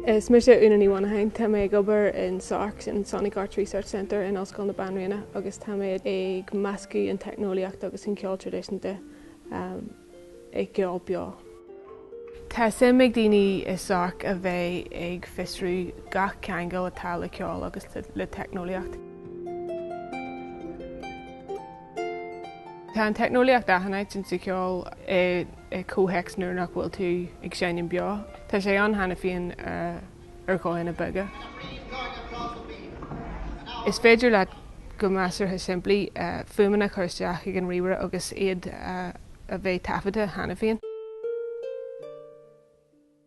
Is mis sé únaí bhaina hain tá mé gobar in SARC in Sonic Arts Research Centre in Oscail na Banríona agus tá méid ag meascaí an technoliacht agus in ceol tradiisiúnta ag geol beo. Tá sim ag daoine is SARC a bheith ag fisrú gach ceangal atá le ceol agus le technoliacht. Tá an technoliacht athanaid sin sa ceol cóhex nuair nach bhfuil tú ag séanann beo. Tá sé an hena féin ar gáin na buige. Is féidir le go measartha simplí fuaimena chuirteach ag an ríomhar agus iad a bheith taifeadta hena féin.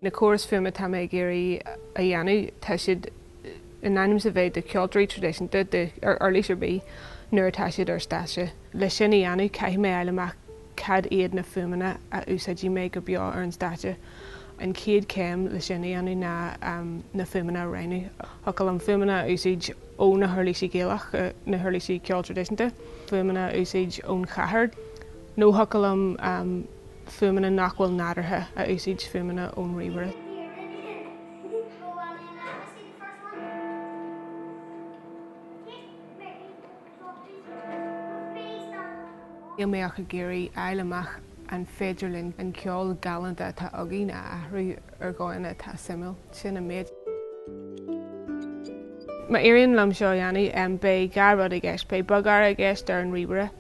Na córas fuaime tá mé géirí a dhéanamh tá siad in anim sa bheith de ceoltarí tradiisiúnta ar lísir bí nuair tá siad ar stáise. Le sin a dhéanamh caiith mé eile amach cad iad na fuaimena a úsáidí mé go beo ar an stáise. An céad céim le sin a dhéanamh na fuaimena a réanú. Thocail an fuaimena úsáid ó na thuirlísí géalach na thuirlísí ceol tradiisiúnta, fuaimena úsáid ón chathair. nó thocail am fuaimena nach bhfuil nádartha a úsáid fuaimena ón ríomhara. Níl mé ach a géirí eile amach an féidirlinn an ceol galanta tá againn a athrú ar gáine tá simú sin a méid. Má éireann lam seo dhéanamh bé gar rud a gceist, bé bagar a gceist ar an ríomhara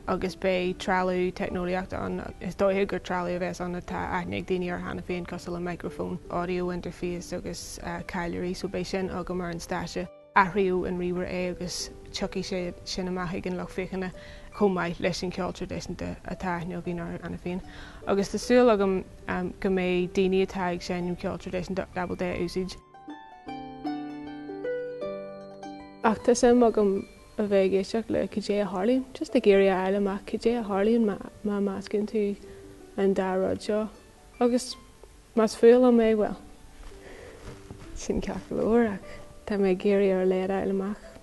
agus bé trealú technoliacht an is dóithe gur trealú a bheits an atá aithneag daoine ar hena féin cos le microphone, audio interface agus cailearí so bé sin agam mar an stáise. Athriú an ríomhar agus tucaí sé sin amach ag an loch féchanna chomhaid leis an ceol tradiisiúnta atá aithneag ar hena féin. Agus tásúil agam go mé daoine atá ag séanamh ceol tradiisiúnta dabal dé úsáid. Ach tá sim agam a bheith géisteach le Codé a Harlaíonn, just a géirí eile amach Codé a Harlaíonn má meascann tú an dá rud seo. Agus más fuil am mé bhfuil sin ceach go leor ach tá mé géirí ar léad eile amach.